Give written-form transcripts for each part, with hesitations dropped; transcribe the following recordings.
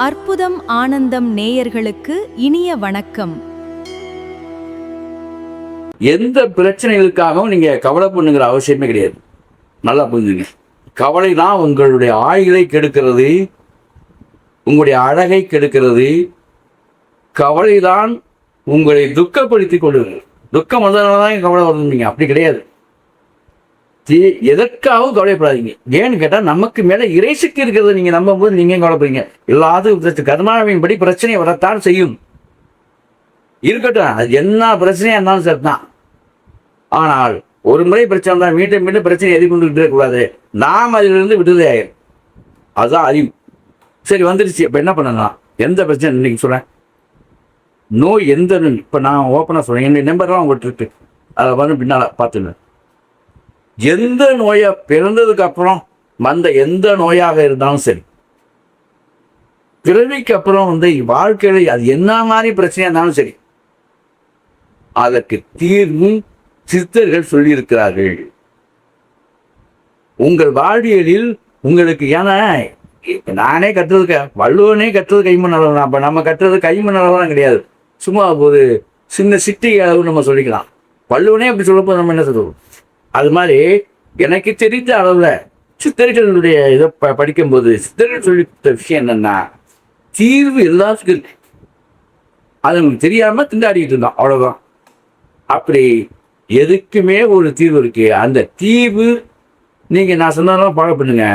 அற்புதம் ஆனந்தம் நேயர்களுக்கு இனிய வணக்கம். எந்த பிரச்சனைகளுக்காகவும் நீங்க கவலை பண்ணுங்கிற அவசியமே கிடையாது. நல்லா புரிஞ்சுங்க. கவலை தான் உங்களுடைய ஆயுளை கெடுக்கிறது, உங்களுடைய அழகை கெடுக்கிறது. கவலை தான் உங்களை துக்கப்படுத்தி கொள்ளுது. துக்கம் வந்ததுனால தான் கவலை வருதுங்க, அப்படி கிடையாது. எதற்காகவும் கவலைப்படாதீங்க. ஏன்னு கேட்டால் நமக்கு மேலே இறைசக்தி இருக்கிறது நீங்கள் நம்பும் போது நீங்கள் கவலைப்படுறீங்க. எல்லாத்துக்கும் கர்மாவின் படி பிரச்சனையை வரத்தான் செய்யும். இருக்கட்டும், அது என்ன பிரச்சனையாக இருந்தாலும் சரி தான். ஆனால் ஒரு முறை பிரச்சனை தான் மீண்டும் மீண்டும் பிரச்சனை எதிர்கொண்டு இருக்கக்கூடாது. நாம் அதிலிருந்து விடுதலை ஆயிரும். அதுதான் அறிவு. சரி, வந்துடுச்சு. இப்போ என்ன பண்ணலாம்? எந்த பிரச்சனை இன்னைக்கு சொல்கிறேன், நோய் எந்த, இப்போ நான் ஓப்பனாக சொல்கிறேன், என்னுடைய நம்பர்லாம் உங்கள்கிட்ட இருக்கு, அதை வந்து பின்னால் பார்த்துங்க. எந்த நோயை பிறந்ததுக்கு அப்புறம் வந்த எந்த நோயாக இருந்தாலும் சரி, பிறவிக்கு அப்புறம் வந்து வாழ்க்கையில் அது என்ன மாதிரி பிரச்சனையாக இருந்தாலும் சரி, அதற்கு தீர்வு சித்தர்கள் சொல்லியிருக்கிறார்கள். உங்கள் வாழ்வியலில் உங்களுக்கு, ஏன்னா நானே கட்டுறதுக்கு, வள்ளுவனே கட்டுறது கைமண், அப்போ நம்ம கட்டுறது கைமண் அளவுலாம் கிடையாது. சும்மா ஒரு சின்ன சிட்டி அளவு நம்ம சொல்லிக்கலாம். வள்ளுவனே அப்படி சொல்லப்போ நம்ம என்ன சொல்லுவோம்? அது மாதிரி எனக்கு தெரிந்த அளவில் சித்தர்களுடைய இதை படிக்கும்போது சித்தர்கள் சொல்லி கொடுத்த விஷயம் என்னன்னா, தீர்வு எல்லாத்துக்கும் இருக்கு. அது நமக்கு தெரியாமல் திண்டாடிட்டு இருந்தோம், அவ்வளோதான். அப்படி எதுக்குமே ஒரு தீர்வு இருக்கு. அந்த தீர்வு நீங்கள் நான் சொன்னாலும் ஃபாலோ பண்ணுங்க.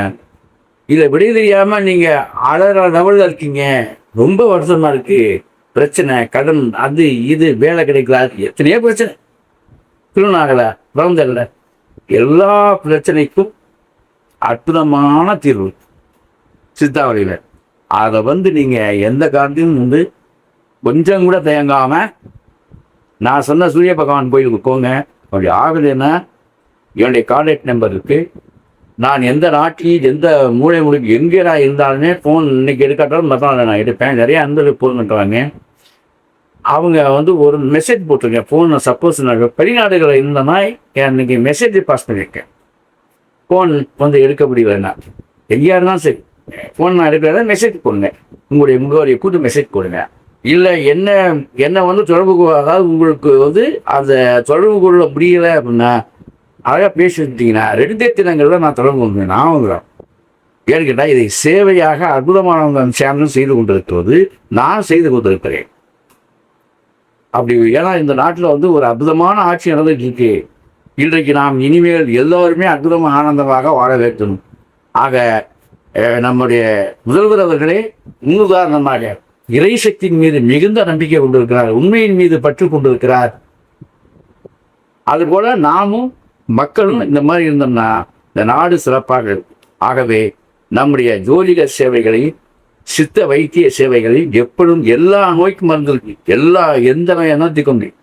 இதை விட தெரியாமல் நீங்கள் அழற லெவலில் இருக்கீங்க, ரொம்ப வருஷமாக இருக்கு பிரச்சனை, கடன், அது இது, வேலை கிடைக்கல, எத்தனையோ பிரச்சனை, திருநாகலை, பிறந்தல, எல்லா பிரச்சனைக்கும் அற்புதமான தீர்வு சித்தாவளியில். அதை வந்து நீங்கள் எந்த காரணத்தையும் வந்து கொஞ்சம் கூட தயங்காமல் நான் சொன்ன சூரிய பகவான் கோயிலுக்கு போங்க. அப்படி ஆகுதுன்னா என்னுடைய கான்டாக்ட் நம்பர் இருக்குது. நான் எந்த நாட்டில் எந்த மூளை மொழிக்கு எங்கே நான் இருந்தாலுமே ஃபோன் இன்னைக்கு எடுக்காட்டாலும் மறுநாள் நான் எடுப்பேன். நிறைய அன்பர்கள் ஃபோன் பண்ணுறாங்க. அவங்க வந்து ஒரு மெசேஜ் போட்டிருக்கேன் ஃபோன். சப்போஸ் நான் வெளிநாடுகளில் இருந்தேன்னா இன்னைக்கு மெசேஜ் பாஸ் பண்ணியிருக்கேன். ஃபோன் வந்து எடுக்க முடியலன்னா எங்கேயா இருந்தாலும் சரி, ஃபோன் நான் எடுக்கிறதா மெசேஜ் போடுங்க. உங்களுடைய முகவரியை கூட்டு மெசேஜ் போடுங்க. இல்லை என்ன வந்து தொடர்பு, அதாவது உங்களுக்கு வந்து அந்த தொடர்பு கொள்ள முடியலை அப்படின்னா அழகாக பேசிட்டீங்கன்னா 2 தினங்களில் நான் தொடர்பு கொள்வேன். நான் வாங்குகிறேன். ஏன்னு கேட்டால் இதை சேவையாக அற்புதமானவங்க சேனலும் செய்து கொண்டிருக்கிறது, நான் செய்து கொண்டிருக்கிறேன். அப்படி ஏன்னா இந்த நாட்டில் வந்து ஒரு அற்புதமான ஆட்சி நடந்துட்டு இருக்கு. இன்றைக்கு நாம் இனிமேல் எல்லோருமே அற்புதமாக ஆனந்தமாக வாழ வேண்டும். ஆக நம்முடைய முதல்வர் அவர்களே முன்னுதாரணமாக இறைசக்தியின் மீது மிகுந்த நம்பிக்கை கொண்டிருக்கிறார், உண்மையின் மீது பற்று கொண்டிருக்கிறார். அதுபோல நாமும் மக்களும் இந்த மாதிரி இருந்தோம்னா இந்த நாடு சிறப்பாக இருக்கும். ஆகவே நம்முடைய ஜோதிட சேவைகளை, சித்த வைத்திய சேவைகளை எப்பொழுதும் எல்லா நோய்க்கு மருந்து இருக்கு. எந்த நோயை அனுமதிக்க முடியும்,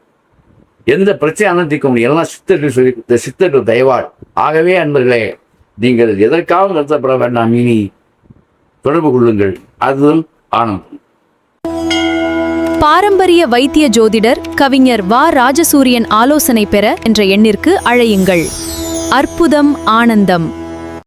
எந்த பிரச்சனை அனுமதிக்க முடியும், எல்லாம் சித்தர்கள் சொல்லி சித்தர்கள் தயவாள். ஆகவே அன்பர்களே, நீங்கள் எதற்காகவும் வருத்தப்பட வேண்டாம். இனி தொடர்பு கொள்ளுங்கள். அதுவும் ஆனந்தம். பாரம்பரிய வைத்திய ஜோதிடர் கவிஞர் வா. ராஜசூரியன் ஆலோசனை பெற என்ற எண்ணிற்கு அழையுங்கள். அற்புதம் ஆனந்தம்.